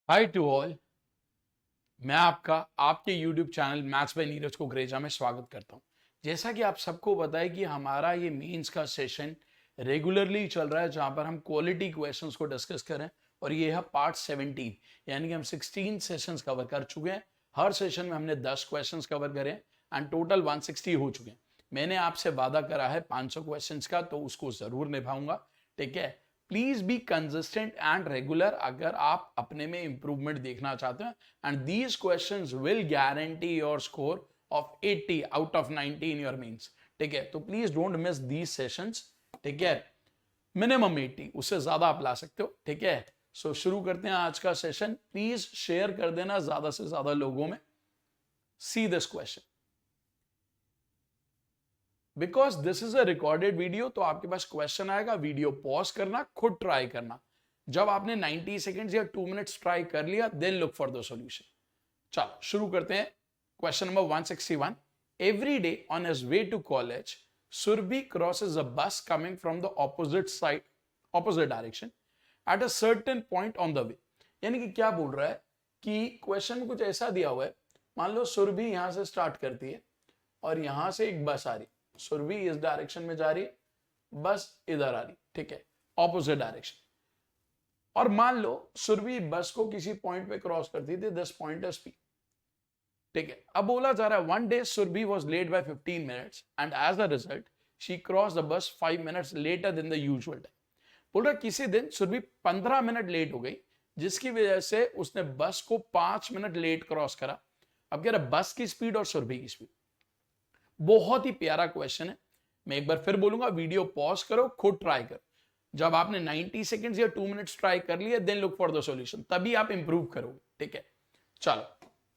Hi to all. मैं आपका आपके YouTube channel maths by Neeraj Kukreja में स्वागत करता हूं। जैसा कि आप सबको पता है कि हमारा ये मेंस का सेशन रेगुलरली चल रहा है जहां पर हम क्वालिटी क्वेश्चंस को डिस्कस करें और ये है पार्ट 17, यानी कि हम 16 सेशंस कवर कर चुके हैं। हर सेशन में हमने 10 क्वेश्चंस कवर करे एंड टोटल 160 हो चुके हैं। मैंने आपसे वादा करा है 500 क्वेश्चंस का, तो उसको जरूर निभाऊंगा। ठीक है, please be consistent and regular अगर आप अपने में इंप्रूवमेंट देखना चाहते हैं, and these questions will guarantee your score of 80 out of 90 in your means. ठीक है, तो please don't miss these sessions. ठीक है, मिनिमम 80, उससे ज्यादा आप ला सकते हो। ठीक है, सो शुरू करते हैं आज का सेशन। प्लीज शेयर कर देना ज्यादा से ज्यादा लोगों में। सी this question, because this is a recorded video, तो आपके पास क्वेश्चन आएगा, वीडियो पॉज करना, खुद ट्राई करना। जब आपने 90 सेकेंड्स या 2 मिनट्स ट्राई कर लिया, then look for the solution. चलो शुरू करते हैं। Question number 161। Every day on his way to college, Surabhi crosses a bus coming from the opposite side, opposite direction at a certain point on the way. यानी कि क्या बोल रहा है कि क्वेश्चन में कुछ ऐसा दिया हुआ है, मान लो सुरभि यहां से स्टार्ट करती है और यहां से एक बस आ रही, सुरभि इस डायरेक्शन में जा रही है, बस इधर आ रही। ठीक है, ऑपोजिट डायरेक्शन। और मान लो सुरभि बस को किसी पॉइंट पे क्रॉस करती थी, दिस पॉइंट इज पी। ठीक है, अब बोला जा रहा है one day Surabhi was late by 15 minutes and as a result she cross the bus 5 minutes later than the usual time. बोल रहा किसी दिन सुरभि 15 मिनट लेट हो गई, जिसकी वजह से उसने बस को 5 मिनट लेट क्रॉस करा। अब कह रहा बस की स्पीड और सुरभि की स्पीड। बहुत ही प्यारा क्वेश्चन है। मैं एक बार फिर बोलूंगा, वीडियो पॉज करो, खुद ट्राई करो। जब आपने 90 सेकेंड्स या 2 मिनट्स ट्राई कर लिए, then look for the solution, तभी आप इंप्रूव करोगे। ठीक है, चलो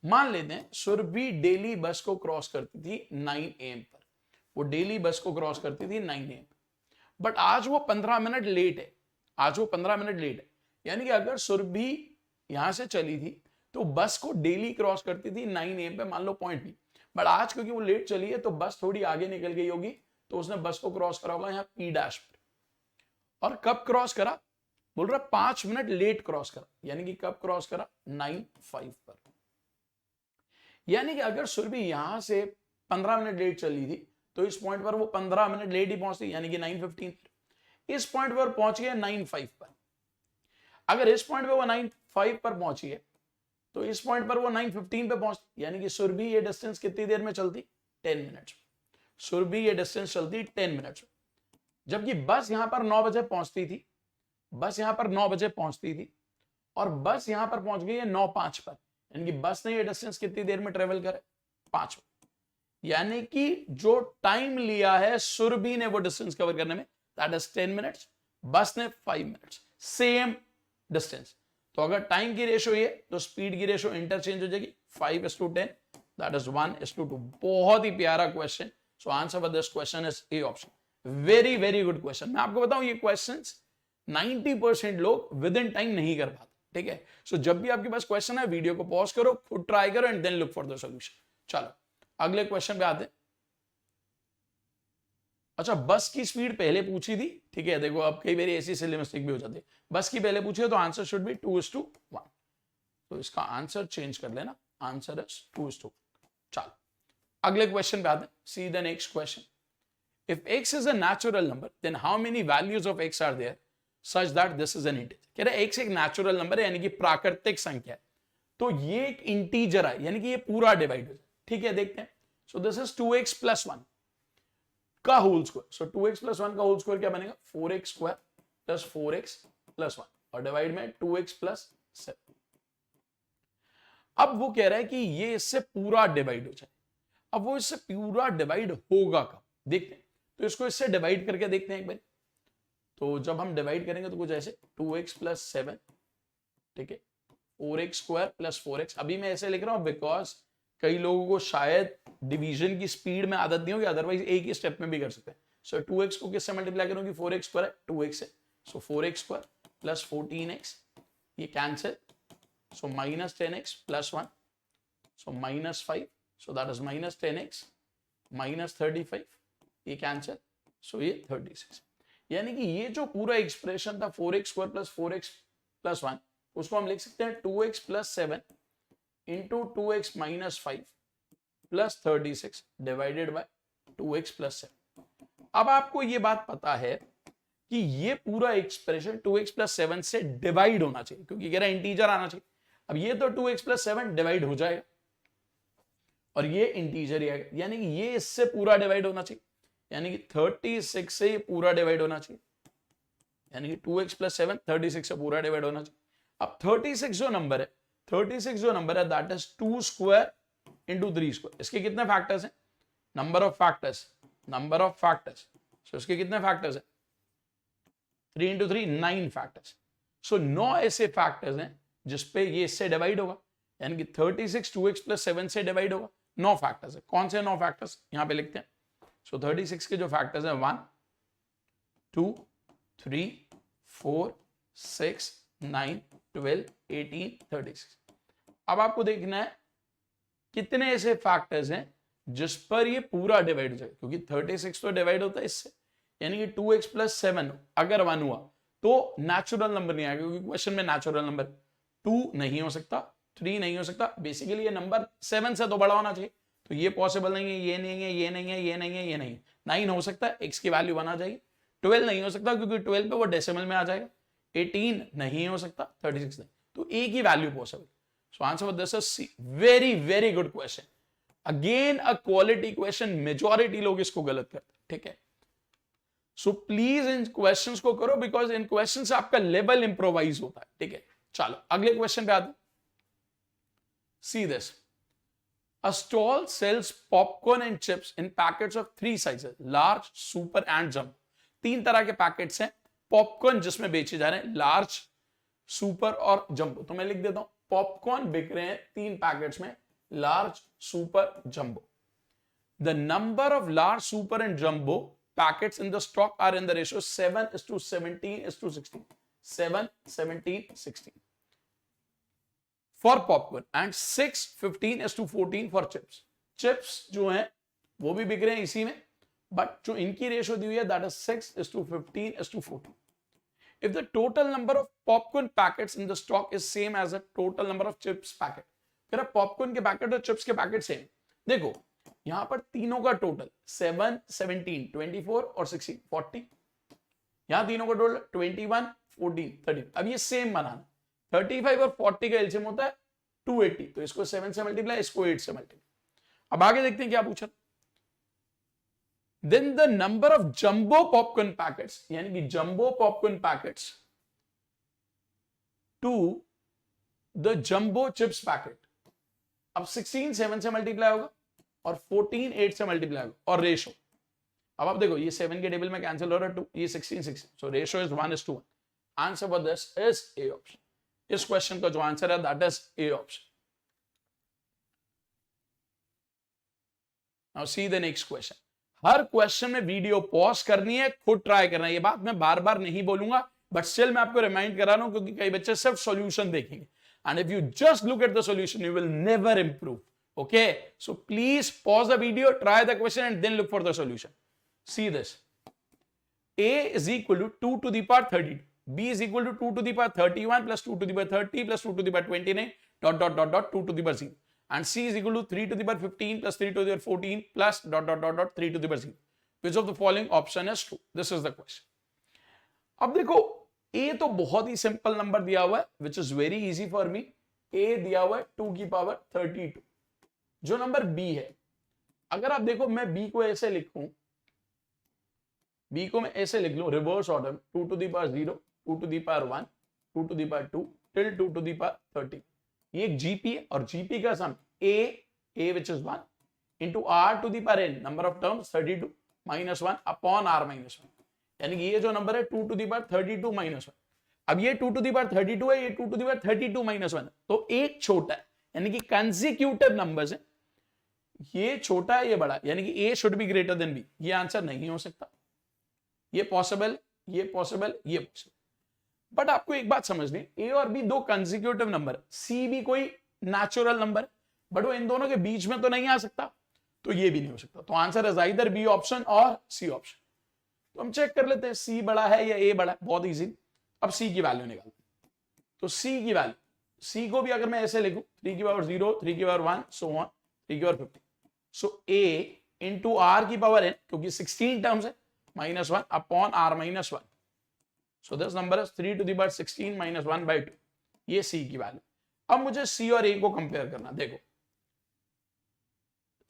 मान लेते हैं सुरभि डेली बस को क्रॉस करती थी 9 AM पर। वो डेली बस को क्रॉस करती थी 9 AM, बट आज वो 15 मिनट लेट है। आज वो 15 मिनट लेट है, यानी कि अगर सुरभि यहां से चली थी तो बस को डेली क्रॉस करती थी 9 AM पे, मान लो पॉइंट बी। बट आज क्योंकि वो लेट चली है तो बस थोड़ी आगे निकल गई होगी, तो उसने बस को क्रॉस करा होगा यहाँ पी डैश पर। और कब क्रॉस करा, बोल रहा 5 मिनट लेट क्रॉस करा, यानी कि कब क्रॉस करा, 9:05 पर। यानी कि अगर सुरभि यहां से 15 मिनट लेट चली थी तो इस पॉइंट पर वो 15 मिनट लेट ही पहुंचती, यानी कि 9:15 पर। इस पॉइंट पर पहुंच गया 9:05 पर। अगर इस पॉइंट पे वो 9:05 पर पहुंची है तो इस पॉइंट पर वो 9:15 पे पहुंचती, यानी कि सुरभि ये डिस्टेंस कितनी देर में चलती, 10 मिनट्स। सुरभि ये डिस्टेंस चलती 10 मिनट्स। जबकि बस यहां पर 9 बजे पहुंचती थी, बस यहां पर 9 बजे पहुंचती थी और बस यहां पर पहुंच गई है 9:05 पर। यानी कि बस ने ये डिस्टेंस कितनी देर में ट्रेवल करे, 5 मिनट। यानी कि जो टाइम लिया है सुरभि ने वो डिस्टेंस कवर करने में, दैट इज 10 मिनट्स, बस ने 5 मिनट्स, सेम डिस्टेंस। तो अगर टाइम की रेशो ये, तो स्पीड की रेशो इंटरचेंज हो जाएगी, 5:10, दैट इज 1:2। बहुत ही प्यारा question. So answer for this question is A option. Very very good question. मैं आपको बताऊं ये क्वेश्चंस 90% लोग विद इन टाइम नहीं कर पाते। ठीक है, सो जब भी आपके पास क्वेश्चन है, वीडियो को पॉज करो, खुद ट्राई करो and then look for the solution. चलो अगले क्वेश्चन पे आते हैं। अच्छा, बस की स्पीड पहले पूछी थी। ठीक है, देखो अब कई बार ऐसी सिली मिस्टेक भी हो जाती है। बस की पहले पूछी है तो आंसर शुड बी 2:1। तो इसका आंसर चेंज कर लेना, आंसर इज 2:1। चलो अगले क्वेश्चन पे आते हैं। सी the next question. If x is a natural number, then how many values of x are there such that this is an integer? कह रहा है x एक नेचुरल नंबर है, यानी कि प्राकृतिक संख्या है, तो ये एक इंटीजर है, यानी कि ये पूरा डिवाइड हो जाए। ठीक है, देखते हैं। सो दिस इज 2x + 1 का होल स्क्वायर। सो 2x + 1 का होल स्क्वायर क्या बनेगा, 4x² + 4x + 1, और डिवाइड में 2x + 7। अब वो कह रहा है कि ये इससे पूरा डिवाइड हो जाए। अब वो इससे पूरा डिवाइड होगा कब, देखते हैं। तो इसको इससे डिवाइड करके देखते हैं एक बार। तो जब हम डिवाइड करेंगे तो कुछ ऐसे 2x + 7, ठीक है, 4x² + 4x। अभी मैं ऐसे लिख रहा हूं बिकॉज कई लोगों को शायद डिवीजन की स्पीड में आदत नहीं होगी, अदरवाइज एक ही स्टेप में भी कर सकते हैं। सो 2x को किससे मल्टीप्लाई करूंगी, 4x² है, 2x है, सो 4x² + 14x, ये cancel, so -10x + 1, so -5, so that is -10x -35, ये कैंसिल, सो ये 36। यानी कि ये जो पूरा एक्सप्रेशन था 4x² + 4x + 1, उसको हम लिख सकते हैं 2x plus 7 into 2x minus 5 plus 36 divided by 2x plus 7। अब आपको ये बात पता है कि ये पूरा एक्सप्रेशन 2x प्लस 7 से डिवाइड होना चाहिए, क्योंकि कह रहा है इंटीजर आना चाहिए। अब ये तो 2x प्लस 7 डिवाइड हो जाएगा और ये इंटीजर ही आएगा, यानी कि ये इससे पूरा डिवाइड होना चाहिए, यानी कि 36 से ये पूरा डिवाइड होना चाहिए, यानी कि 2x प्लस 7 36 से पूरा डिवाइड होना चाहिए। अब 36 जो नंबर है, 36 जो नंबर है that is 2 square into 3 square. इसके कितने फैक्टर्स हैं? Number of factors. सो इसके कितने फैक्टर्स हैं? 3 इंटू 3 9 फैक्टर्स। सो 9 ऐसे फैक्टर्स हैं जिसपे ये इससे डिवाइड होगा, यानी कि 36 2x प्लस 7 से डिवाइड होगा। 9 फैक्टर्स है। कौन से 9 फैक्टर्स यहां पे लिखते हैं? सो 36 के जो फैक्टर्स हैं 1 2 3 4 6 9 12 18 36। अब आपको देखना है कितने ऐसे फैक्टर्स हैं जिस पर ये पूरा डिवाइड हो जाए, क्योंकि 36 तो डिवाइड होता है इससे, यानी कि 2x प्लस 7 अगर 1 हुआ तो नेचुरल नंबर नहीं आएगा, क्योंकि क्वेश्चन में नेचुरल नंबर 2 नहीं हो सकता, 3 नहीं हो सकता। बेसिकली ये नंबर 7 से तो बड़ा होना चाहिए, तो ये पॉसिबल नहीं है, ये नहीं है, ये नहीं है, ये नहीं है, ये नहीं है। 9 हो सकता है, x की वैल्यू 1 आ जाएगी। 12 नहीं हो सकता, क्योंकि 12 पे वो डेसिमल में आ जाएगा। 18 नहीं हो सकता, 36 नहीं, तो a की value possible. So answer for this is c. Very very good question. Again a quality question, majority लोग इसको गलत करते हैं, ठीक है। सो प्लीज इन क्वेश्चंस को करो, बिकॉज इन क्वेश्चन से आपका लेवल इंप्रोवाइज होता है, ठीक है। चलो अगले क्वेश्चन पे आते। See this, a stall sells popcorn and chips in packets of 3 sizes, large, super and jumbo। 3 तरह के पैकेट्स हैं पॉपकॉर्न जिसमें बेचे जा रहे हैं, लार्ज, सुपर और जंबो। तो मैं लिख देता हूं पॉपकॉर्न बिक रहे हैं 3 पैकेट्स में, large, super, jumbo. The number of large, super and jumbo packets in the stock are in the ratio 7:17:16, 7:17:16 for popcorn and 6:15:14 for chips। Chips जो हैं वो भी बिक रहे हैं इसी में, बट जो इनकी रेशियो दी हुई है that is 6:15:14। If the total number of popcorn packets in the stock is same as the total number of chips packet, फिर पॉपकॉर्न के पैकेट और चिप्स के पैकेट सेम। देखो यहां पर तीनों का टोटल 7 17 24 और 16 40, यहां तीनों का टोटल 21 14 30। अब ये सेम बनाना, 35 और 40 का एलसीएम होता है 280, तो इसको 7 से मल्टीप्लाई, इसको 8 से मल्टीप्लाई। अब आगे देखते हैं क्या पूछा। Then the number of jumbo popcorn packets, यानी कि jumbo popcorn packets to the jumbo chips packet. अब 16 7 से मल्टीप्लाई होगा और 14 8 से मल्टीप्लाई होगा, और रेशो अब आप देखो ये 7 के टेबल में कैंसिल हो रहा है 2, ये 16 16, so ratio is 1:1। Answer for this is A option. इस क्वेश्चन का जो आंसर है that is A option. Now see the next question. हर क्वेश्चन में वीडियो पॉज करनी है, खुद ट्राई करना है। ये बात मैं बार बार नहीं बोलूंगा, बट स्टिल मैं आपको रिमाइंड करा रहा हूं, क्योंकि कई बच्चे सिर्फ सॉल्यूशन देखेंगे, and if you just look at the solution you will never improve। okay, so please pause the video, try the question and then look for the solution। see this, a is equal to 2 to the power 32, b is equal to 2 to the power 31 plus 2 to the power 30 plus 2 to the power 29 dot dot dot dot 2 to the power 0, and c is equal to 3 to the power 15 plus 3 to the power 14 plus dot dot dot dot 3 to the power 0। which of the following option is true? this is the question। अब देखो a तो बहुत ही simple number दिया हुआ है, विच is very easy for me. a दिया हुआ है 2 की पावर 32। जो नंबर b है, अगर आप देखो मैं b को ऐसे लिखूं, b को मैं ऐसे लिख लूं reverse order, 2 to the power 0 2 to the power 1 2 to the power 2 till 2 to the power 30। ये एक gp है, और gp का सम a which is 1 into r to the power n, number of terms 32 minus 1 upon r minus 1, यानी कि ये जो number है 2 to the power 32 minus 1। अब ये 2 to the power 32 है, ये 2 to the power 32 minus 1, तो एक छोटा है, यानी कि कंसेक्यूटिव नंबर्स है, ये छोटा है ये बड़ा, यानी कि a should be greater than b। ये आंसर नहीं हो सकता, ये पॉसिबल, ये पॉसिबल, ये पॉसिबल। बट आपको एक बात समझनी, a और b दो कंसेक्यूटिव नंबर, c भी कोई नेचुरल नंबर, बट वो इन दोनों के बीच में तो नहीं आ सकता, तो ये भी नहीं हो सकता। तो answer is either b option और सी ऑप्शन। तो हम चेक कर लेते हैं सी बड़ा है या ए बड़ा है, बहुत इजी। अब सी की वैल्यू निकालते हैं। तो सी की वैल्यू, सी को भी अगर मैं ऐसे लिखूं 3 की पावर 0, 3 की पावर 1, सो ऑन 3 की power 50, so a into r की पावर एन, क्योंकि 16 टर्म्स है, -1 upon r -1, so this number is 3 to the power 16 -1/2। ये सी की वैल्यू। अब मुझे सी और ए को कंपेयर करना। देखो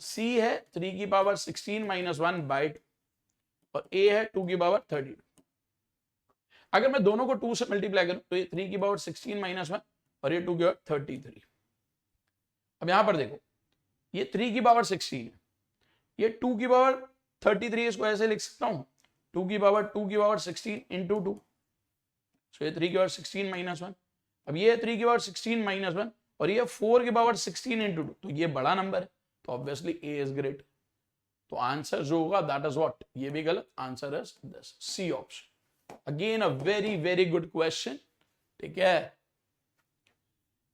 सी है 3 की पावर 16 -1/2 और ए है 2 की पावर 32। अगर मैं दोनों को 2 से मल्टीप्लाई करूं तो ये 3 की पावर 16 -1 और ये 2 की पावर 33। अब यहां पर देखो ये 3 की पावर 16 है, ये 2 की पावर 33, इसको ऐसे लिख सकता हूं 2 की पावर 16 इंटू 2, सो ये 3 की पावर 16 -1। अब ये 3 की पावर 16 -1 और ये 4 की पावर 16 इंटू 2, तो ये बड़ा नंबर है, तो ऑब्वियसली ए इज ग्रेट। तो आंसर जो होगा दैट इज व्हाट, ये भी गलत, answer is this, c option. Again a very very good question, ठीक है।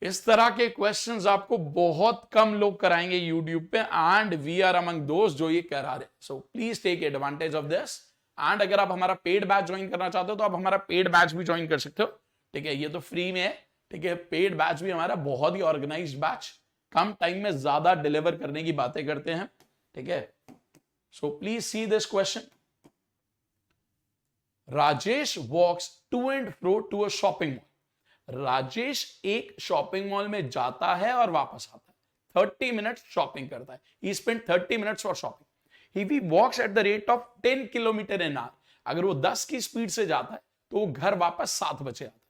इस तरह के क्वेश्चंस आपको बहुत कम लोग कराएंगे यूट्यूब पे, एंड वी आर अमंग दोस्त जो ये करा रहे, so please take advantage of this. And अगर आप हमारा पेड बैच ज्वाइन करना चाहते हो तो आप हमारा पेड बैच भी ज्वाइन कर सकते हो, ठीक है। ये तो फ्री में है, ठीक है। पेड बैच भी हमारा बहुत ही ऑर्गेनाइज्ड बैच, कम टाइम में ज्यादा डिलीवर करने की बातें करते हैं, ठीक है। So please see this question. Rajesh walks to and fro to a shopping mall. Rajesh एक शॉपिंग मॉल में जाता है और वापस आता है, 30 मिनट्स शॉपिंग करता है। He spend 30 minutes for shopping. If he walks at the rate of 10 kilometre in hour, अगर वो 10 की स्पीड से जाता है तो वो घर वापस 7 बजे आता है।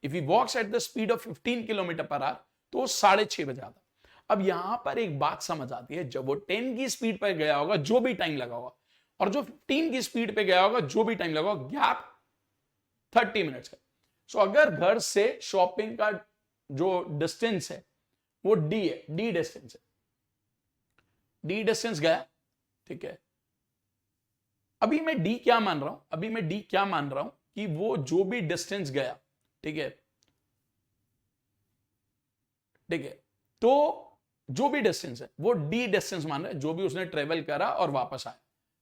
If he walks at the speed of 15 kilometre per hour तो वो 6:30 बजे आता है। अब यहां पर एक बात समझ आती है, जब वो 10 की स्पीड पर गया होगा जो भी टाइम लगा होगा, और जो 15 की स्पीड पे गया होगा जो भी टाइम लगा होगा, गैप 30 मिनट्स का। सो अगर घर से शॉपिंग का जो डिस्टेंस है वो डी है, डी डिस्टेंस है, डी डिस्टेंस गया, ठीक है। अभी मैं डी क्या मान रहा हूं, अभी मैं डी क्या मान रहा हूं कि वो जो भी डिस्टेंस गया, ठीक है, ठीक है। तो जो भी डिस्टेंस है वो डी डिस्टेंस मान रहे हैं, जो भी उसने ट्रेवल करा और वापस आया,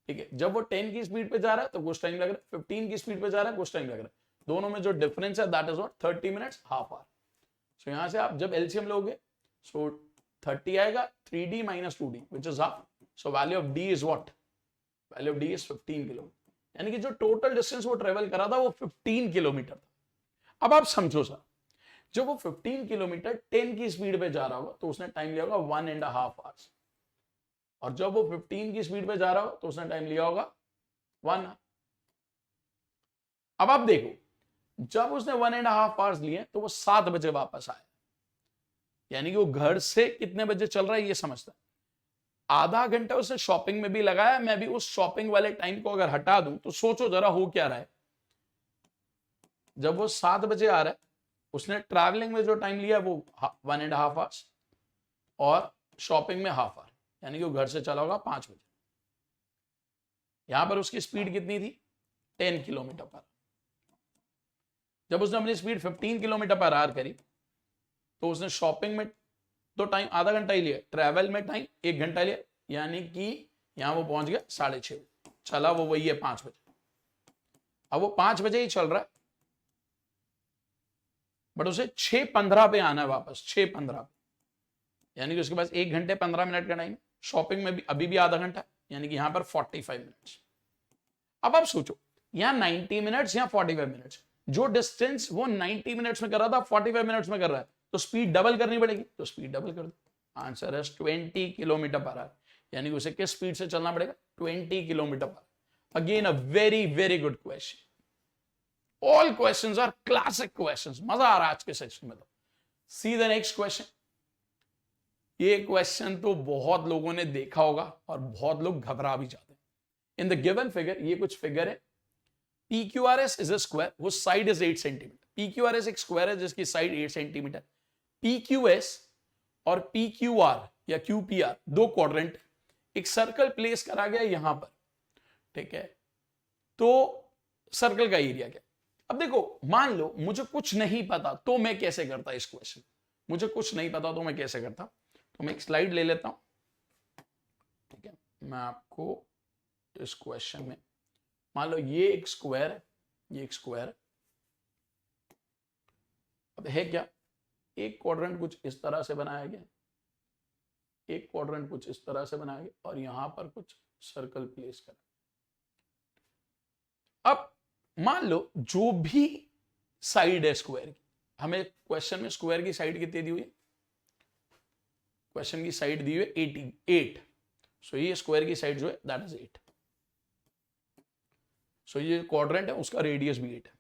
ठीक है। जब वो 10 की स्पीड पे जा रहा है तो कुछ टाइम लग रहा है, 15 की स्पीड पे जा रहा है कुछ टाइम लग रहा है, दोनों में जो डिफरेंस है that is what 30 minutes, half hour. So यहां से आप जब एलसीएम लोगे सो 30 आएगा, 3d - 2d which is half, so value of d is what, value of d is 15 kilometre. यानी कि जो टोटल डिस्टेंस वो ट्रेवल करा था वो 15 किलोमीटर था। अब आप समझो सर, जब वो 15 किलोमीटर 10 की स्पीड पे जा रहा होगा तो उसने टाइम लिया होगा 1.5 आवर्स, और जब वो 15 की स्पीड पे जा रहा हो तो उसने टाइम लिया होगा 1 आवर। अब आप देखो, जब उसने 1.5 आवर्स लिए तो वो 7 बजे वापस आया, यानी कि वो घर से कितने बजे चल रहा है ये समझता है। आधा घंटा उसने शॉपिंग में भी लगाया, मैं भी उस शॉपिंग वाले टाइम को अगर हटा दूं तो सोचो जरा हो क्या रहा है। जब वो 7 बजे आ रहा है, उसने ट्रैवलिंग में जो टाइम लिया वो 1.5 आवर्स और शॉपिंग में हाफ आवर, यानी कि वो घर से चला होगा 5 बजे। यहां पर उसकी स्पीड कितनी थी, 10 किलोमीटर पर। जब उसने अपनी स्पीड 15 किलोमीटर पर आवर करी तो उसने शॉपिंग में तो टाइम आधा घंटा ही लिया, ट्रैवल में टाइम 1 घंटा लिया, यानी कि यहां वो पहुंच गया 6:30 बजे, चला वो वही है 5 बजे। अब वो 5 बजे ही चल रहा है, बट उसे 6:15 पे आना है वापस, 6:15 पे, यानी कि उसके पास 1 घंटे 15 मिनट का टाइम। शॉपिंग में भी अभी भी आधा घंटा, यानी कि यहां पर 45 मिनट्स। अब आप सोचो यहां 90 मिनट्स, यहां 45 मिनट्स, जो डिस्टेंस वो 90 मिनट्स में कर रहा था 45 मिनट्स में कर रहा है, तो स्पीड डबल करनी पड़ेगी, तो स्पीड डबल कर दो। आंसर है 20 किलोमीटर पर आवर, यानी कि उसे किस स्पीड से चलना पड़ेगा, 20 kilometre per. Again a very very good question, all questions are classic questions, मजा आ रहा है आज के सेशन में। तो सी द नेक्स्ट क्वेश्चन। ये क्वेश्चन तो बहुत लोगों ने देखा होगा और बहुत लोग घबरा भी जाते हैं। इन द गिवन फिगर, ये कुछ फिगर है, PQRS इज अ स्क्वायर, वो साइड इज 8 सेंटीमीटर। PQRS एक स्क्वायर है जिसकी साइड 8 सेंटीमीटर। PQS और PQR या QPR दो क्वाड्रेंट, एक सर्कल प्लेस करा गया यहां पर, ठीक है। तो सर्कल का एरिया क्या। अब देखो मान लो मुझे कुछ नहीं पता तो मैं कैसे करता इस क्वेश्चन, मुझे कुछ नहीं पता तो मैं कैसे करता। तो मैं एक स्लाइड ले लेता हूं, ठीक है। मैं आपको इस क्वेश्चन में, मान लो ये एक स्क्वायर है, ये एक स्क्वायर है, अब है क्या, एक क्वाड्रेंट कुछ इस तरह से बनाया गया, एक क्वाड्रेंट कुछ इस तरह से बनाया गया और यहां पर कुछ सर्कल प्लेस करा। अब मान लो जो भी साइड है स्क्वायर की, हमें क्वेश्चन में स्क्वायर की साइड कितनी दी हुई है, क्वेश्चन की साइड दी हुई है 88, सो ये स्क्वायर की साइड जो है दैट इज 8, सो ये क्वाड्रेंट है उसका रेडियस भी 8 है।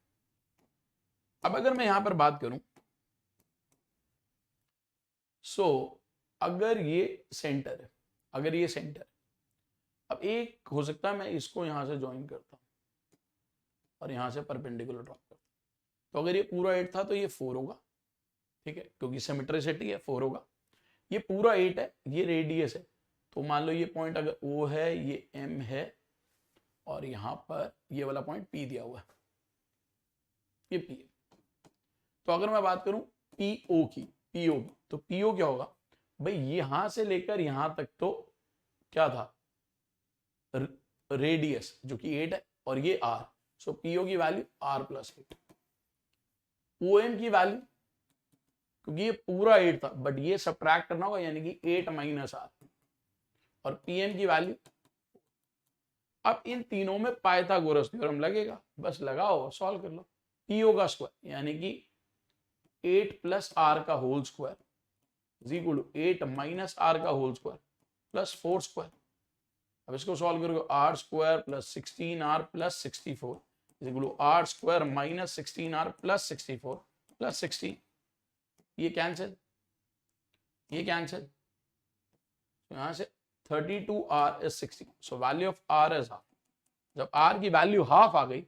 अब अगर मैं यहां पर बात करूं, सो अगर ये सेंटर है, अगर ये सेंटर है, अब एक हो सकता है मैं इसको यहां से ज्वाइन करता हूं और यहां से परपेंडिकुलर ड्रॉ करता हूं, तो अगर ये पूरा 8 था तो ये 4 होगा, ठीक है, क्योंकि सिमेट्रिसिटी है 4 होगा। ये पूरा 8 है, ये रेडियस है, तो मान लो ये पॉइंट अगर O है, ये M है और यहां पर ये वाला पॉइंट P दिया हुआ है, ये P है। तो अगर मैं बात करूं PO की, तो PO क्या होगा भाई, यहां से लेकर यहां तक तो क्या था, रेडियस जो कि 8 है और ये R, सो PO की वैल्यू R+8। OM की वैल्यू, क्योंकि ये पूरा 8 था बट ये सब्ट्रैक्ट करना होगा यानी कि 8 - R, और PM की वैल्यू, अब इन तीनों में पाइथागोरस थ्योरम लगेगा, बस लगाओ सॉल्व कर लो। PO का स्क्वायर यानी कि 8 + R का whole square is equal to 8 - R का होल स्क्वायर प्लस 4 स्क्वायर। अब इसको सॉल्व करोगे, R square + 16R + 64 is equal to R square - 16R + 64 + 16, ये कैंसिल, ये कैंसिल, यहां से 32R is 60, so value of R is half. जब R की वैल्यू हाफ आ गई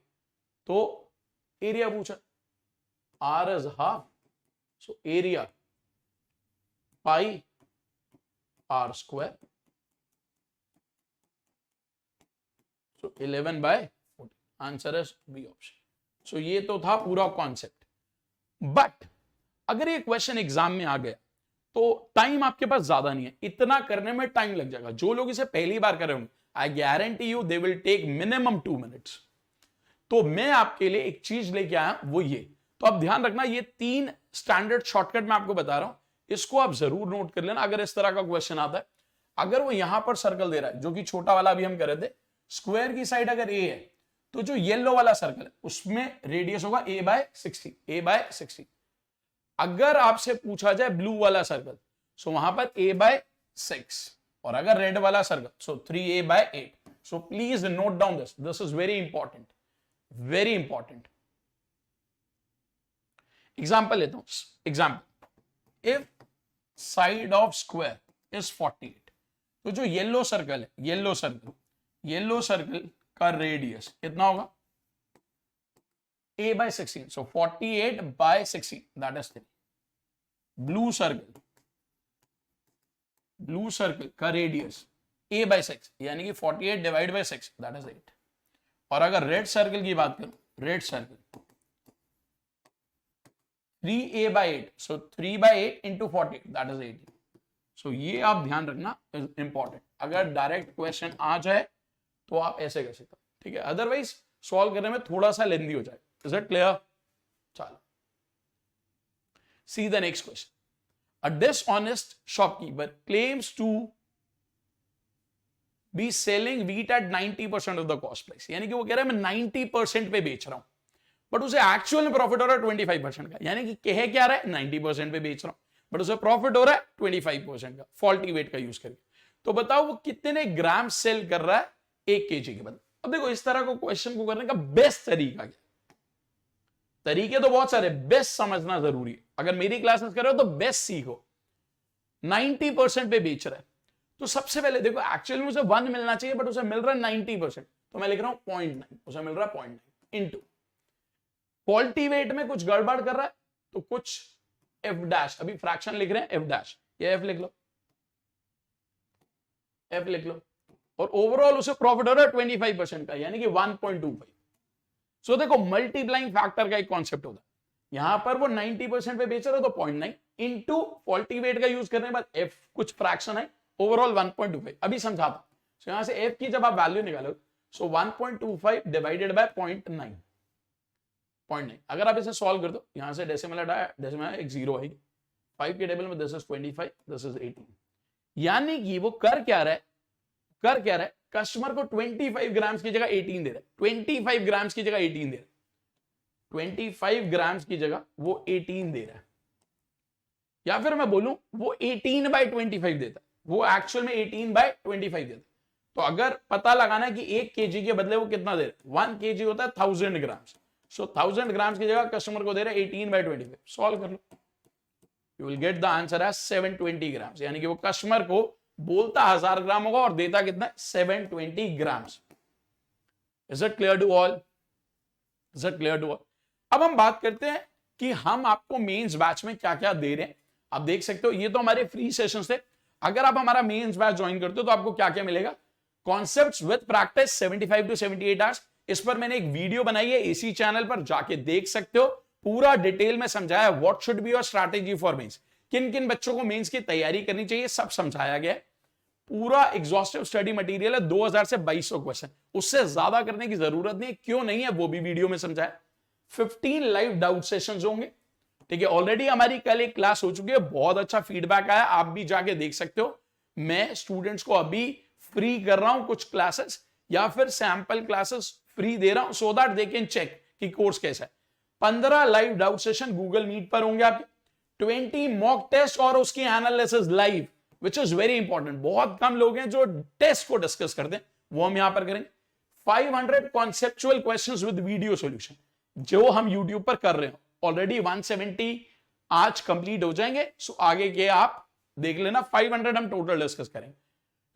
तो एरिया पूछा, R is half, so area pi R square, so 11/40, answer is B option. So ये तो था पूरा कॉन्सेप्ट, बट अगर ये क्वेश्चन एग्जाम में आ गया तो टाइम आपके पास ज्यादा नहीं है, इतना करने में टाइम लग जाएगा। जो लोग इसे पहली बार कर रहे होंगे, I guarantee you they will take minimum 2 minutes. तो मैं आपके लिए एक चीज लेके आया, वो ये, तो आप ध्यान रखना, ये 3 स्टैंडर्ड शॉर्टकट मैं आपको बता रहा हूं, इसको आप जरूर नोट कर लेना अगर इस तरह का क्वेश्चन आता है। अगर वो यहां पर सर्कल दे रहा है, जो कि छोटा वाला अभी हम कर रहे थे, स्क्वायर की साइड अगर ए है, तो जो येलो वाला सर्कल है उसमें रेडियस होगा a/60, a/60। अगर आपसे पूछा जाए ब्लू वाला सर्कल, सो वहां पर a/6, और अगर रेड वाला circle, so 3a/8। So please note down this is very important, very important. Example लेता हूं, example, if side of square is 48, तो जो येलो सर्कल है, येलो सर्कल का रेडियस कितना होगा, a/16, so 48/16 that is 3। Blue circle का radius a/6 यानी कि 48 / 6 that is 8। और अगर रेड सर्कल की बात करूं, red circle 3a/8, so 3/8 into 48 that is 18। so ये आप ध्यान रखना, इंपॉर्टेंट। अगर डायरेक्ट क्वेश्चन आ जाए तो आप ऐसे कर सकते हो, ठीक है, अदरवाइज सॉल्व करने में थोड़ा सा लेंदी हो जाए। Is it clear? चलो, see the next question. A dishonest shopkeeper claims to be selling wheat at 90% of the cost price, यानी कि वो कह रहा है मैं 90% पे बेच रहा हूं, बट उसे एक्चुअल में प्रॉफिट हो रहा है 25% का, यानी कि कह क्या रहा है 90% पे बेच रहा हूं, बट उसे प्रॉफिट हो रहा है 25% का, फॉल्टी वेट का यूज करके। तो बताओ वो कितने ग्राम सेल कर रहा है 1 kg के बदले। अब देखो, इस तरह को क्वेश्चन को करने का बेस्ट तरीका क्या, तरीके तो बहुत सारे, बेस्ट समझना जरूरी है। अगर मेरी क्लासेस कर रहे हो तो बेस्ट सीखो। 90% पे बेच रहा है, तो सबसे पहले देखो एक्चुअल में उसे 1 मिलना चाहिए, बट उसे मिल रहा है 90%, तो मैं लिख रहा हूं 0.9, उसे मिल रहा है 0.9 इंटू फॉल्टी वेट में कुछ गड़बड़ कर रहा है तो कुछ f', अभी फ्रैक्शन लिख रहे हैं f', ये f लिख लो, f लिख लो, और ओवरऑल उसे प्रॉफिट हो रहा है 25% का, यानी कि 1.25। सो देखो, मल्टीप्लाइंग फैक्टर का एक कॉन्सेप्ट होता है, यहां पर वो 90% पे बेच रहा है तो 0.9 इंटू फॉल्टी वेट का यूज करने के बाद f कुछ फ्रैक्शन है, ओवरऑल 1.25। अभी समझाता, सो यहां से f की जब आप वैल्यू निकालो, सो 1.25 डिवाइडेड बाय 0.9, पॉइंट नहीं। अगर आप इसे सॉल्व कर दो, यहां से डेसिमल हटाया, डेसिमल एक जीरो आएगी, 5 के टेबल में दिस इज 25, दिस इज 18। यानी कि वो कर क्या रहा है, कस्टमर को 25 ग्राम्स की जगह 18 दे रहा है, 25 ग्राम्स की जगह 18 दे रहा है, 25 ग्राम्स की जगह वो 18 दे रहा है, या फिर मैं बोलूं वो 18/25 देता है, वो एक्चुअल में 18/25 देता है। तो अगर पता लगाना है कि 1 kg के बदले वो कितना दे रहा है, 1 kg होता है 1000 ग्राम्स, सो 1000 ग्राम्स की जगह कस्टमर को दे रहा है 18/25। सॉल्व कर लो, you will get the answer as 720 grams. यानी कि वो कस्टमर को बोलता 1000 ग्राम होगा और देता कितना, 720 grams. Is it clear to all? Is it clear to all? अब हम बात करते हैं कि हम आपको मेंस बैच में क्या क्या दे रहे हैं। आप देख सकते हो, ये तो हमारे फ्री सेशंस थे। अगर आप हमारा मेंस बैच ज्वाइन करते हो तो आपको क्या क्या मिलेगा, concepts with practice 75 to 78 hours. इस पर मैंने एक वीडियो बनाई है, इसी चैनल पर जाके देख सकते हो, पूरा डिटेल में समझाया what should be your strategy for mains, किन किन बच्चों को मेंस की तैयारी करनी चाहिए, सब समझाया गया है। पूरा एग्जॉस्टिव स्टडी मटेरियल है, 2000 से 2200 क्वेश्चन, उससे ज्यादा करने की जरूरत नहीं है। क्यों नहीं है वो भी वीडियो में समझाया। 15 लाइव डाउट सेशंस होंगे, ठीक है। ऑलरेडी हमारी कल एक क्लास हो चुकी है, बहुत अच्छा फीडबैक आया, आप भी जाके देख सकते हो। मैं स्टूडेंट्स को अभी फ्री कर रहा हूं कुछ क्लासेस, या फिर सैंपल क्लासेस फ्री दे रहा हूं, so that they can check कि कोर्स कैसा है। 15 live doubt session Google Meet पर होंगे आपके, 20 मॉक टेस्ट और उसकी analysis live, which is very important. बहुत कम लोग हैं जो टेस्ट को डिस्कस करते हैं, वो हम यहां पर करेंगे। 500 conceptual questions with video solution, जो हम यूट्यूब पर कर रहे हैं। ऑलरेडी 170 आज कंप्लीट हो जाएंगे, सो आगे के आप देख लेना। 500 हम टोटल डिस्कस करेंगे,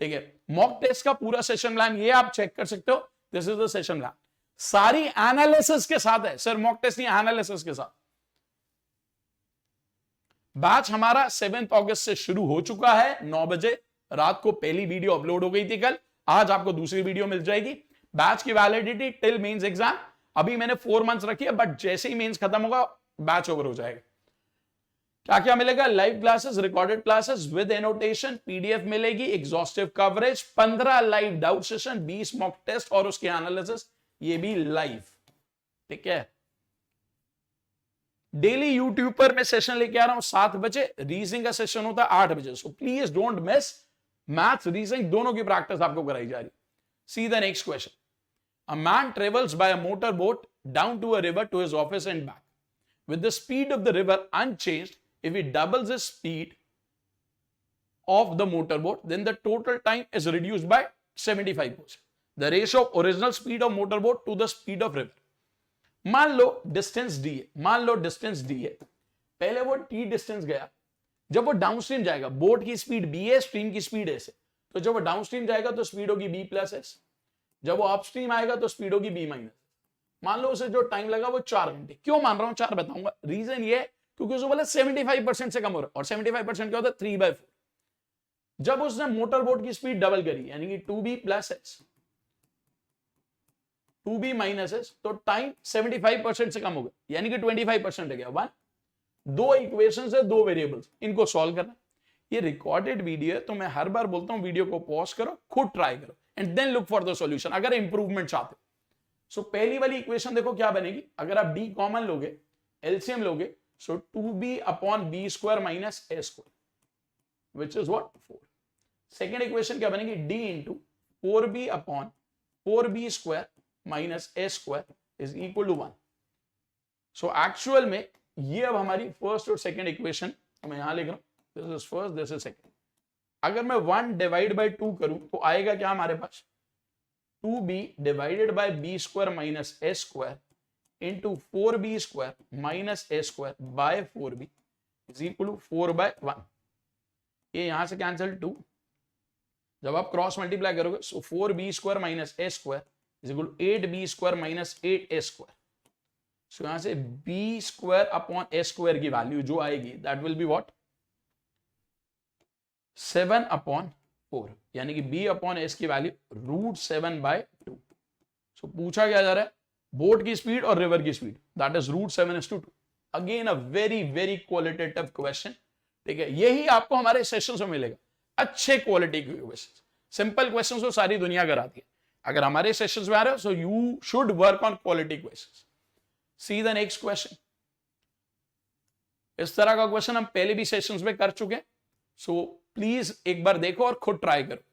ठीक है। मॉक टेस्ट का पूरा सेशन प्लान ये आप चेक कर सकते हो, this is the session plan, सारी एनालिसिस के साथ है। सर मॉक टेस्ट नहीं, एनालिसिस के साथ। बैच हमारा 7 अगस्त से शुरू हो चुका है, 9 बजे रात को पहली वीडियो अपलोड हो गई थी कल, आज आपको दूसरी वीडियो मिल जाएगी। बैच की वैलिडिटी टिल मेंस एग्जाम, अभी मैंने 4 मंथ्स रखी है, बट जैसे ही मेंस खत्म होगा बैच ओवर हो जाएगा। क्या क्या मिलेगा, live classes, recorded classes with annotation, PDF मिलेगी, exhaustive coverage, 15 live doubt session, 20 mock test और उसके एनालिसिस, ये भी लाइव, ठीक है। डेली यूट्यूब पर मैं सेशन लेके आ रहा हूं 7 बजे, रीजनिंग का सेशन होता है 8 बजे, so please don't miss. Maths reasoning दोनों की प्रैक्टिस आपको कराई जा रही। सी the next question. A man travels by a motorboat down to a river to his office and back. With the speed of the river unchanged, if he doubles the speed of the motorboat, then the total time is reduced by 75%. The ratio of original speed of motorboat to the speed of river. मान लो distance D है, पहले वो T distance गया, जब वो downstream जाएगा, boat की speed B है, स्ट्रीम की स्पीड एस है, तो जब वो डाउनस्ट्रीम जाएगा तो स्पीड होगी बी प्लस एस, जब वो अपस्ट्रीम आएगा तो स्पीड होगी बी माइनस। मान लो उसे जो टाइम लगा वो 4 घंटे। क्यों मान रहा हूं 4, बताऊंगा। रीजन ये क्योंकि उसको बोला 75% से कम हो रहा है, और 75% क्या होता है, 3/4। जब उसने मोटर बोट की स्पीड डबल करी, यानी कि 2b plus S 2b minus S, तो टाइम 75% से कम हो गया, यानी कि 25% है गया। 1 2 इक्वेशन है, 2 वेरिएबल्स, इनको सॉल्व करना। ये रिकॉर्डेड वीडियो है, तो मैं हर बार बोलता हूं वीडियो को पॉज करो, खुद ट्राई करो, and then look for the solution अगर इंप्रूवमेंट चाहते हो। सो पहली वाली इक्वेशन देखो क्या बनेगी, अगर आप डी कॉमन लोगे, एलसीएम लोगे, so 2b upon b square minus A square, which is what 4। Second equation क्या बनेगी, d into 4b upon 4b square minus A square is equal to 1। So actual में ये अब हमारी फर्स्ट और second equation मैं यहां लिख रहा हूं, this is first, this is second. अगर मैं 1 डिवाइड बाय 2 करूं तो आएगा क्या हमारे पास, 2b divided by B square minus A square into 4b square minus A square by 4b is equal to 4/1। ये यहां से कैंसिल 2, जब आप क्रॉस मल्टीप्लाई करोगे so 4b square minus A square is equal to 8b square minus 8a square. So यहां से b square upon A square की value जो आएगी दैट विल बी व्हाट 7/4, यानी कि b अपॉन एस की वैल्यू √7/2। सो पूछा क्या जा रहा है, बोट की स्पीड और रिवर की speed, that is √7:2। Again a very very qualitative question, ठीक है। यही आपको हमारे सेशंस में मिलेगा, अच्छे क्वालिटी के क्वेश्चन। सिंपल क्वेश्चन तो सारी दुनिया कराती है, अगर हमारे सेशंस में आ रहे हो so you should work on quality questions. C the next question. इस तरह का क्वेश्चन हम पहले भी सेशंस में कर चुके हैं, सो प्लीज एक बार देखो और खुद ट्राई करो,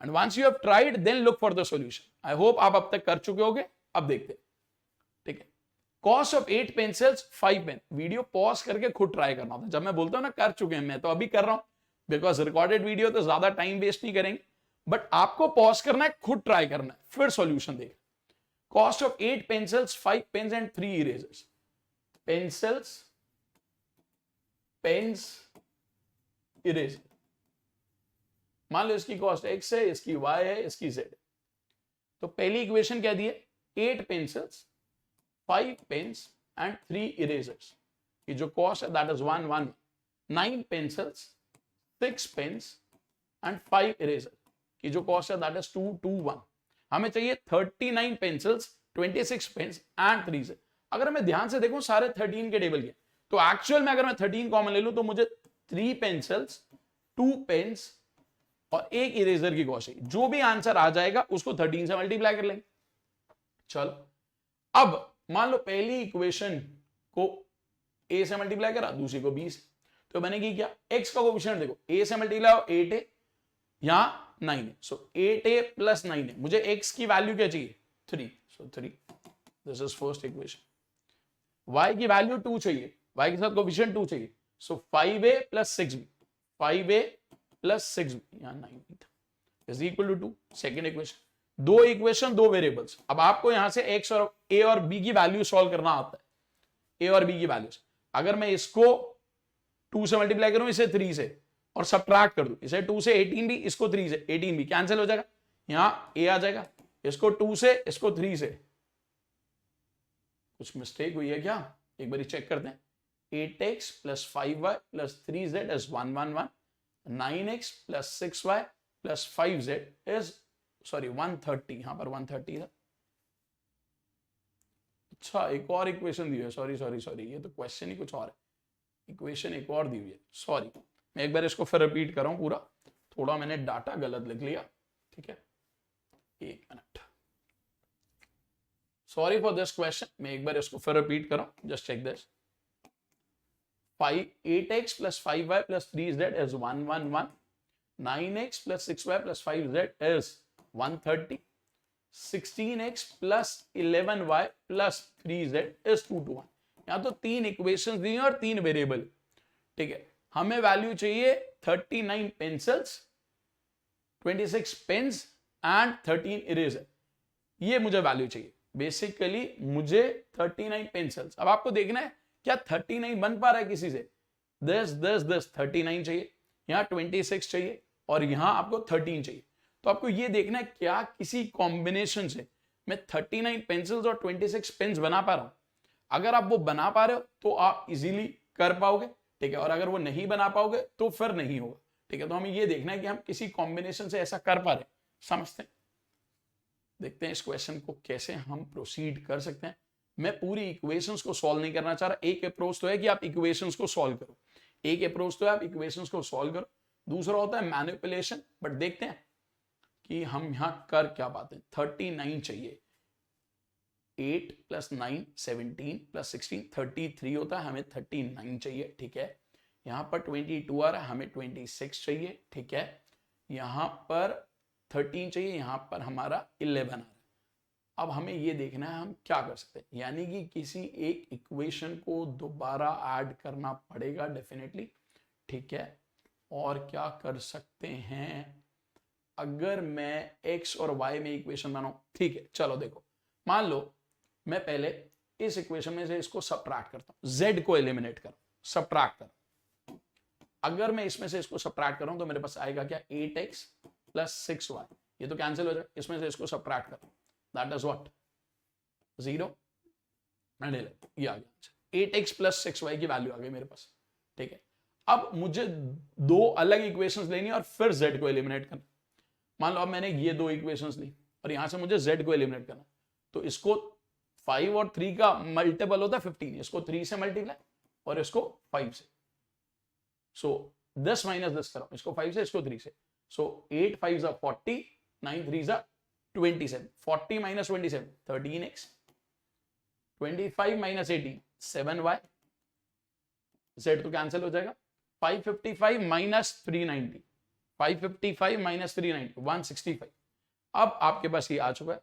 and once you have tried then look for the solution. I hope आप अब तक कर चुके होगे। अब देखते हैं, ठीक है। Cost of 8 pencils 5 pen. Video pause करके खुद ट्राई करना होता है। जब मैं बोलता हूं ना कर चुके हैं, मैं तो अभी कर रहा हूं बिकॉज रिकॉर्डेड वीडियो तो ज्यादा टाइम वेस्ट नहीं करेंगे, बट आपको पॉज करना है, खुद ट्राई करना है, फिर सॉल्यूशन देख। Cost of 8 pencils 5 pens and 3 erasers. Pencils, pens, eraser. मान लो इसकी कॉस्ट x है, इसकी y है, इसकी z है। तो पहली इक्वेशन क्या दी है, 8 पेंसिल्स 5 पेन्स एंड 3 इरेजर्स की जो कॉस्ट है that is 1 9 pencils 6 pens and 5 eraser की जो कॉस्ट है दैट इज 2 हमें चाहिए 39 पेंसिल्स 26 पेन्स एंड 3 इरेजर। अगर मैं ध्यान से देखूं सारे 13 के टेबल के, तो एक्चुअल में अगर मैं 13 कॉमन ले लूं तो मुझे 3 पेंसिल्स 2 पेन्स और 1 इरेजर की कॉस्ट है। जो भी आंसर आ जाएगा उसको 13 से मल्टीप्लाई कर लेंगे। चलो, अब मान लो पहली इक्वेशन को a से मल्टीप्लाई करा, दूसरी को b से, तो मैंने की क्या, x का कोएफिशिएंट देखो, a से मल्टीप्लाई हो 8 है, यहां 9 है, सो 8a प्लस 9 है। मुझे x की वैल्यू क्या चाहिए, 3, सो 3, this is first equation. y की वैल्यू 2 चाहिए, y के साथ कोएफिशिएंट 2 चाहिए, सो 5a plus 6b, 5a plus 6b, यहां 9 था, is equal to 2। Second equation, दो इक्वेशन दो वेरिएबल्स। अब आपको यहां से x और a और b की वैल्यू सॉल्व करना आता है, a और b की वैल्यूज। अगर मैं इसको 2 से मल्टीप्लाई करूं, इसे 3 से, और सब्ट्रैक्ट कर दूं, इसे 2 से 18 भी, इसको 3 से 18 भी, कैंसिल हो जाएगा, यहां a आ जाएगा, इसको 2 से, इसको 3 से। कुछ मिस्टेक हुई है क्या, एक बार चेक करते हैं। 8x plus 5y plus 3z is 111, 9x plus 6y plus 5z is 130, यहां पर 130 था। अच्छा, एक और इक्वेशन दी है, सॉरी, ये तो क्वेश्चन ही कुछ और है, इक्वेशन एक और दी हुई है, सॉरी। मैं एक बार इसको फिर रिपीट कर रहा हूं पूरा, थोड़ा मैंने डाटा गलत लिख लिया, ठीक है, एक minute, sorry for this question. मैं एक बार इसको फिर रिपीट कर रहा हूं, just check this. 8x plus 5y plus 3z is 111, 9x plus 6y plus 5z is 130, 16x plus 11y plus 3z is 221। यहां तो 3 इक्वेशंस दी हैं और 3 वेरिएबल, ठीक है। हमें वैल्यू चाहिए 39 पेंसिल्स, 26 पेन्स एंड 13 इरेजर, ये मुझे वैल्यू चाहिए। बेसिकली मुझे 39 पेंसिल्स, अब आपको देखना है क्या 39 बन पा रहा है किसी से, 10 39 चाहिए, यहां 26 चाहिए और यहां आपको 13 चाहिए। तो आपको ये देखना है क्या किसी कॉम्बिनेशन से मैं 39 पेंसिल्स और 26 पेन्स बना पा रहा हूं। अगर आप वो बना पा रहे हो तो आप इजीली कर पाओगे, ठीक है, और अगर वो नहीं बना पाओगे तो फिर नहीं होगा, ठीक है। तो हमें ये देखना है कि हम किसी कॉम्बिनेशन से ऐसा कर पा रहे हैं, समझते हैं। देखते हैं इस क्वेश्चन को कैसे हम प्रोसीड कर सकते हैं। मैं पूरी इक्वेशंस को सॉल्व नहीं करना चाह रहा। एक अप्रोच तो है कि आप इक्वेशंस को सॉल्व करो, एक अप्रोच तो है आप इक्वेशंस को सॉल्व करो, दूसरा होता है मैनिपुलेशन। बट देखते हैं कि हम यहां कर क्या पाते हैं। 39 चाहिए, 8 प्लस 9 17 प्लस 16 33 होता है, हमें 39 चाहिए, ठीक है। यहां पर 22 आ रहा है, हमें 26 चाहिए, ठीक है। यहां पर 13 चाहिए, यहां पर हमारा 11 आ रहा है। अब हमें ये देखना है हम क्या कर सकते हैं, यानी कि किसी एक इक्वेशन को दोबारा ऐड करना पड़ेगा डेफिनेटली, ठीक है। और क्या कर सकते हैं, अगर मैं x और y में इक्वेशन बनाऊं, ठीक है। चलो देखो, मान लो मैं पहले इस इक्वेशन में से इसको सब्ट्रैक्ट करता हूं, z को एलिमिनेट करूं, सब्ट्रैक्ट कर। अगर मैं इसमें से इसको सब्ट्रैक्ट करूं तो मेरे पास आएगा क्या, 8x प्लस 6y, ये तो कैंसिल हो जाए, इसमें से इसको सब्ट्रैक्ट करो, दैट इज व्हाट 0 एंड 11, ये आ गया 8x प्लस 6y की वैल्यू आ गई मेरे पास, ठीक है। अब मुझे दो अलग इक्वेशंस लेनी है और फिर z को एलिमिनेट करना। मान लो अब मैंने ये दो इक्वेशंस ली और यहां से मुझे z को एलिमिनेट करना, तो इसको 5 और 3 का मल्टीपल होता है 15, इसको 3 से मल्टीप्लाई और इसको 5 से, सो 10 माइनस 10 करो, इसको 5 से, इसको 3 से, सो 8 5 40, 9 3 27, 40 minus 27 13x, 25 minus 80 7y, z तो कैंसिल हो जाएगा। 555 माइनस 390, 555 माइनस 390 165। अब आपके पास ये आ चुका है,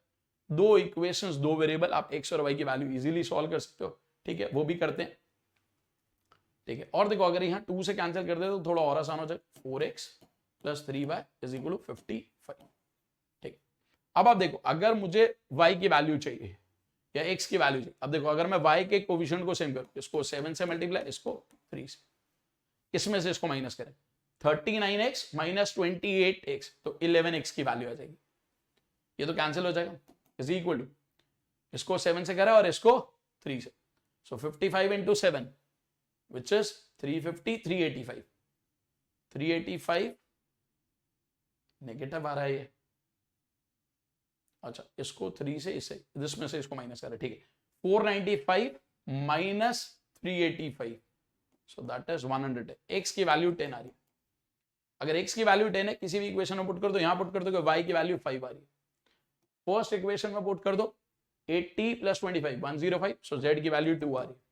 दो इक्वेशंस, दो वेरिएबल, आप x और y की वैल्यू इजीली सॉल्व कर सकते हो। ठीक है, वो भी करते हैं। ठीक है, और देखो अगर यहाँ 2 से कैंसिल कर दे तो थोड़ा और आसान हो जाए। 4x plus 3y is equal to 55। ठीक है, अब आप देखो अगर मुझे y की वैल्यू चाहिए या x की वैल्यू चाहिए, अब देखो अगर मैं y के कोफिशिएंट को सेम करूं, इसको 7 से मल्टीप्लाई, इसको 3 से, इसमें से इसको माइनस करें, 39x माइनस 28x, तो 11x की वैल्यू आ जाएगी। ये तो कैंसिल हो जाएगा, इज इक्वल टू, इसको 7 से करें और इसको 3 से, सो 55 इंटू 7 which is 350, 385, 385 नेगेटिव आ रहा है ये। अच्छा, इसको 3 से इससे, इसमें से इसको माइनस करें। ठीक है, 495 minus 385, so that is 100। x की वैल्यू 10 आ रही है। अगर x की वैल्यू 10 है, किसी भी इक्वेशन में पुट कर दो, यहां पुट कर दो, y की वैल्यू 5 आ रही है। फर्स्ट इक्वेशन में पुट कर दो 80 प्लस 25 105, सो z की वैल्यू 2 आ रही है।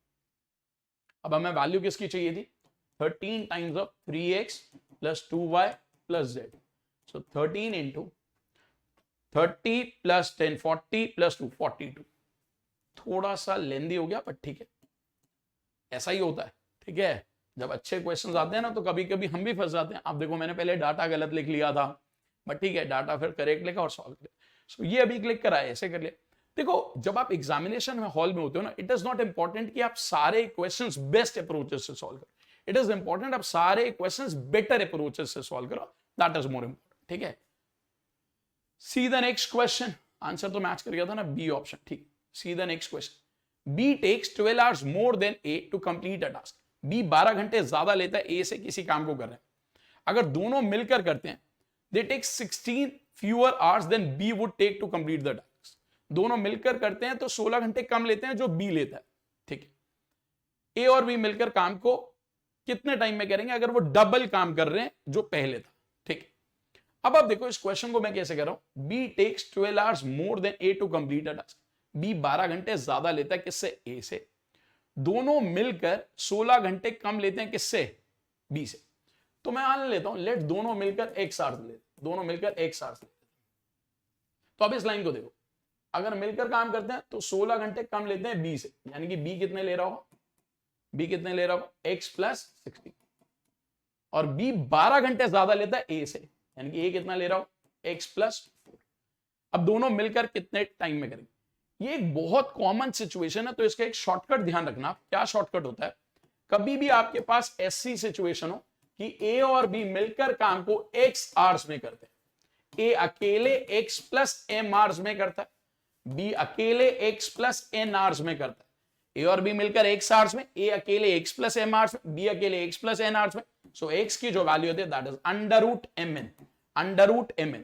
अब हमें वैल्यू किसकी चाहिए थी? 13 times of 3x plus 2y plus z, so 13 into 30 plus 10 40 plus 2 42। थोड़ा सा लेंदी हो गया, पर ठीक है, ऐसा ही होता है। ठीक है, जब अच्छे क्वेश्चंस आते हैं ना तो कभी कभी हम भी फंस जाते हैं। अब देखो मैंने पहले डाटा गलत लिख लिया था, बट ठीक है, डाटा फिर करेक्ट लिखा और सॉल्व किया। सो ये अभी क्लिक करा है, ऐसे कर लिया। देखो जब आप एग्जामिनेशन में हॉल में होते हो ना, इट इज नॉट इंपॉर्टेंट कि आप सारे क्वेश्चंस बेस्ट अप्रोचेस से सॉल्व करो, इट इज इंपॉर्टेंट आप सारे क्वेश्चंस बेटर अप्रोचेस से सॉल्व करो, दैट इज मोर इंपॉर्टेंट। ठीक है, see the next question. Answer तो मैच कर गया था ना, बी ऑप्शन। ठीक, see the next question. B takes 12 hours more than A to complete a task. B 12 घंटे ज्यादा लेता है ए से किसी काम को कर रहे हैं। अगर दोनों मिलकर करते हैं, they take 16 fewer hours than B would take to complete the task. दोनों मिलकर करते हैं तो 16 घंटे कम लेते हैं जो बी लेता है। ठीक है, ए और बी मिलकर काम को कितने टाइम में करेंगे अगर वो डबल काम कर रहे हैं जो पहले था। ठीक है, अब आप देखो इस क्वेश्चन को मैं कैसे कर रहा हूं। B takes 12 hours more than A to complete a task. B 12 घंटे ज्यादा लेता है किससे? ए से। दोनों मिलकर 16 घंटे कम लेते हैं किससे? बी से। तो मैं मान लेता हूं, लेट दोनों मिलकर x आवर्स लेते, दोनों मिलकर x आवर्स लेते। तो अब इस लाइन को देखो, अगर मिलकर काम करते हैं तो 16 घंटे कम लेते हैं बी से, यानी कि बी कितने ले रहा होगा? बी कितने ले रहा होगा? x plus 16। और बी 12 घंटे ज्यादा लेता है ए से, यानी कि ए कितना ले रहा होगा? x plus 4। अब दोनों मिलकर कितने टाइम में करेंगे? ये एक बहुत कॉमन सिचुएशन है, तो इसका एक शॉर्टकट ध्यान रखना। क्या शॉर्टकट होता है? कभी भी आपके पास ऐसी सिचुएशन हो कि ए और बी मिलकर काम को x आवर्स में करते हैं, ए अकेले x प्लस m आवर्स में करता है, बी अकेले x प्लस n आवर्स में करता है। ए और बी मिलकर x आवर्स में, ए अकेले x प्लस m आवर्स में, बी अकेले x प्लस n आवर्स में। सो x की जो वैल्यू होती है that is under root mn, under root mn।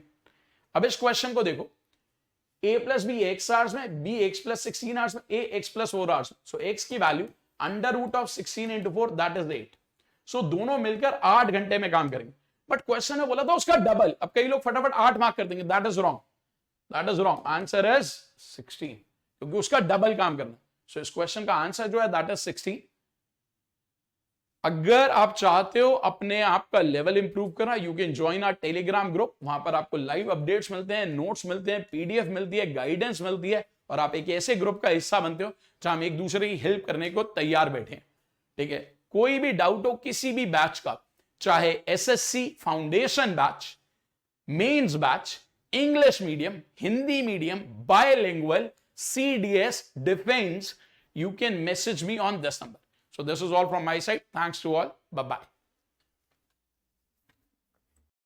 अब इस क्वेश्चन को देखो, a plus B x hours में, बी x प्लस 16 आवर्स में, a x प्लस 4 आवर्स में। सो x की value under root of 16 into 4 that is 8। So दोनों मिलकर 8 घंटे में काम करेंगे, बट क्वेश्चन में बोला था उसका डबल। अब कई लोग फटाफट 8 मार्क कर देंगे, that is wrong, that is wrong. Answer is 16, क्योंकि उसका डबल काम करना। सो इस क्वेश्चन का आंसर जो है दैट इज 16। अगर आप चाहते हो अपने आप का लेवल इंप्रूव करना, you can join our Telegram group. वहां पर आपको लाइव अपडेट्स मिलते हैं, नोट्स मिलते हैं, पीडीएफ मिलती है, गाइडेंस मिलती है, और आप एक ऐसे ग्रुप का हिस्सा बनते हो जहां हम एक दूसरे की हेल्प करने को तैयार बैठे हैं। ठीक है, कोई भी डाउट हो किसी भी बैच का, चाहे SSC foundation batch, mains batch, English medium, Hindi medium, bilingual, CDS, defense, you can message me on this number. So this is all from my side. Thanks to all. Bye-bye.